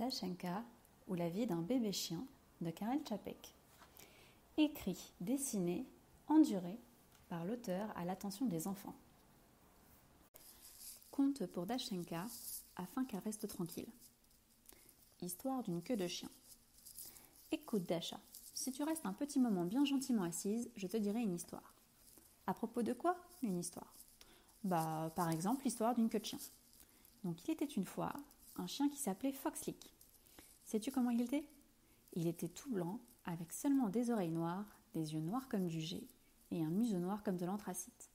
Dashenka ou la vie d'un bébé chien de Karel Čapek. Écrit, dessiné, enduré par l'auteur à l'attention des enfants. Conte pour Dashenka afin qu'elle reste tranquille. Histoire d'une queue de chien. Écoute Dasha, si tu restes un petit moment bien gentiment assise, je te dirai une histoire. À propos de quoi, une histoire? Par exemple, l'histoire d'une queue de chien. Donc il était une fois un chien qui s'appelait Foxlick. Sais-tu comment il était? Il était tout blanc, avec seulement des oreilles noires, des yeux noirs comme du jet et un museau noir comme de l'anthracite.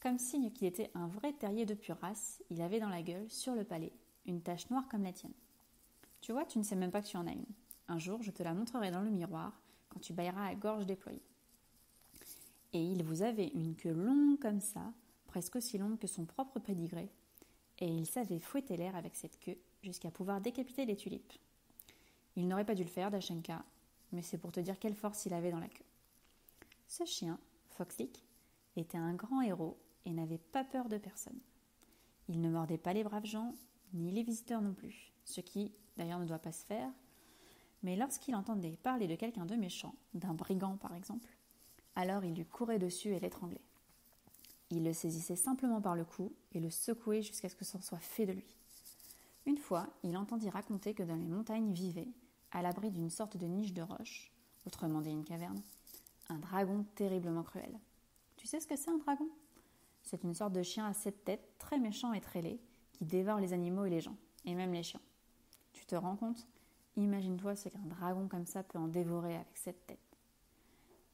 Comme signe qu'il était un vrai terrier de pure race, il avait dans la gueule, sur le palais, une tache noire comme la tienne. Tu vois, tu ne sais même pas que tu en as une. Un jour, je te la montrerai dans le miroir, quand tu bâilleras à gorge déployée. Et il vous avait une queue longue comme ça, presque aussi longue que son propre pédigré, et il savait fouetter l'air avec cette queue jusqu'à pouvoir décapiter les tulipes. Il n'aurait pas dû le faire, Dashenka, mais c'est pour te dire quelle force il avait dans la queue. Ce chien, Foxlick, était un grand héros et n'avait pas peur de personne. Il ne mordait pas les braves gens, ni les visiteurs non plus, ce qui, d'ailleurs, ne doit pas se faire, mais lorsqu'il entendait parler de quelqu'un de méchant, d'un brigand par exemple, alors il lui courait dessus et l'étranglait. Il le saisissait simplement par le cou et le secouait jusqu'à ce que c'en soit fait de lui. Une fois, il entendit raconter que dans les montagnes vivait, à l'abri d'une sorte de niche de roche, autrement dit une caverne, un dragon terriblement cruel. Tu sais ce que c'est un dragon? C'est une sorte de chien à 7 têtes, très méchant et très laid, qui dévore les animaux et les gens, et même les chiens. Tu te rends compte? Imagine-toi ce qu'un dragon comme ça peut en dévorer avec 7 têtes.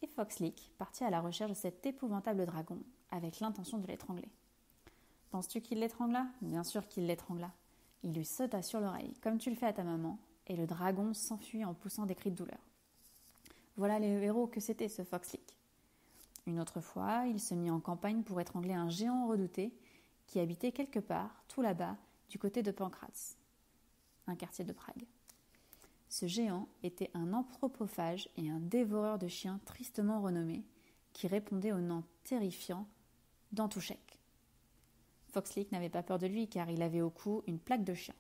Et Foxlick partit à la recherche de cet épouvantable dragon, avec l'intention de l'étrangler. Penses-tu qu'il l'étrangla? Bien sûr qu'il l'étrangla. Il lui sauta sur l'oreille, comme tu le fais à ta maman, et le dragon s'enfuit en poussant des cris de douleur. Voilà le héros que c'était, ce Foxlick. Une autre fois, il se mit en campagne pour étrangler un géant redouté qui habitait quelque part, tout là-bas, du côté de Pankratz, un quartier de Prague. Ce géant était un anthropophage et un dévoreur de chiens tristement renommé, qui répondait au nom terrifiant d'Antouchek. Foxlick n'avait pas peur de lui car il avait au cou une plaque de chien.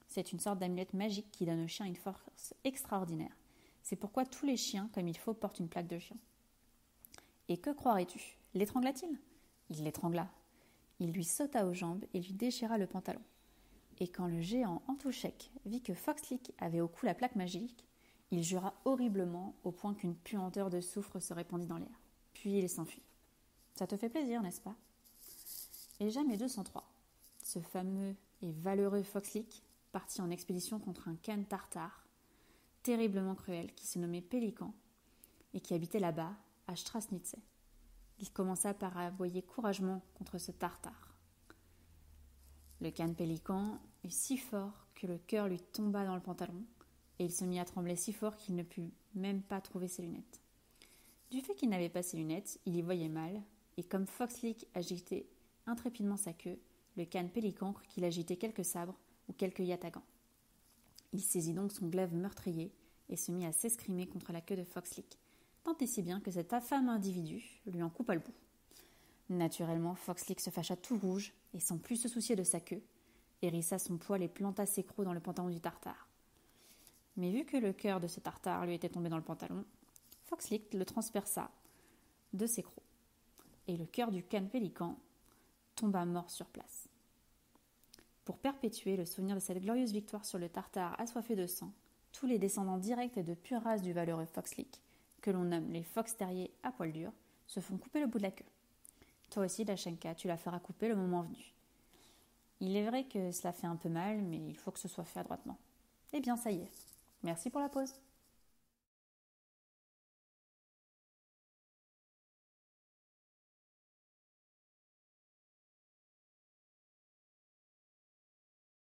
C'est une sorte d'amulette magique qui donne au chien une force extraordinaire. C'est pourquoi tous les chiens, comme il faut, portent une plaque de chien. Et que croirais-tu? L'étrangla-t-il? Il l'étrangla. Il lui sauta aux jambes et lui déchira le pantalon. Et quand le géant Antouchek vit que Foxlick avait au cou la plaque magique, il jura horriblement au point qu'une puanteur de soufre se répandit dans l'air. Puis il s'enfuit. Ça te fait plaisir, n'est-ce pas? Et jamais 203. Ce fameux et valeureux Foxlick partit en expédition contre un khan tartare, terriblement cruel, qui se nommait Pélican et qui habitait là-bas, à Strasnitze. Il commença par aboyer courageusement contre ce tartare. Le khan Pélican eut si fort que le cœur lui tomba dans le pantalon et il se mit à trembler si fort qu'il ne put même pas trouver ses lunettes. Du fait qu'il n'avait pas ses lunettes, il y voyait mal, et comme Foxlick agitait intrépidement sa queue, le khan Pélican crut qu'il agitait quelques sabres ou quelques yatagans. Il saisit donc son glaive meurtrier et se mit à s'escrimer contre la queue de Foxlick, tant et si bien que cet affameux individu lui en coupa le bout. Naturellement, Foxlick se fâcha tout rouge et sans plus se soucier de sa queue, hérissa son poil et planta ses crocs dans le pantalon du tartare. Mais vu que le cœur de ce tartare lui était tombé dans le pantalon, Foxlick le transperça de ses crocs, et le cœur du khan Pélican tomba mort sur place. Pour perpétuer le souvenir de cette glorieuse victoire sur le tartare assoiffé de sang, tous les descendants directs et de pure race du valeureux Foxlick, que l'on nomme les fox terriers à poil dur, se font couper le bout de la queue. Toi aussi, Dashenka, tu la feras couper le moment venu. Il est vrai que cela fait un peu mal, mais il faut que ce soit fait adroitement. Eh bien, ça y est. Merci pour la pause.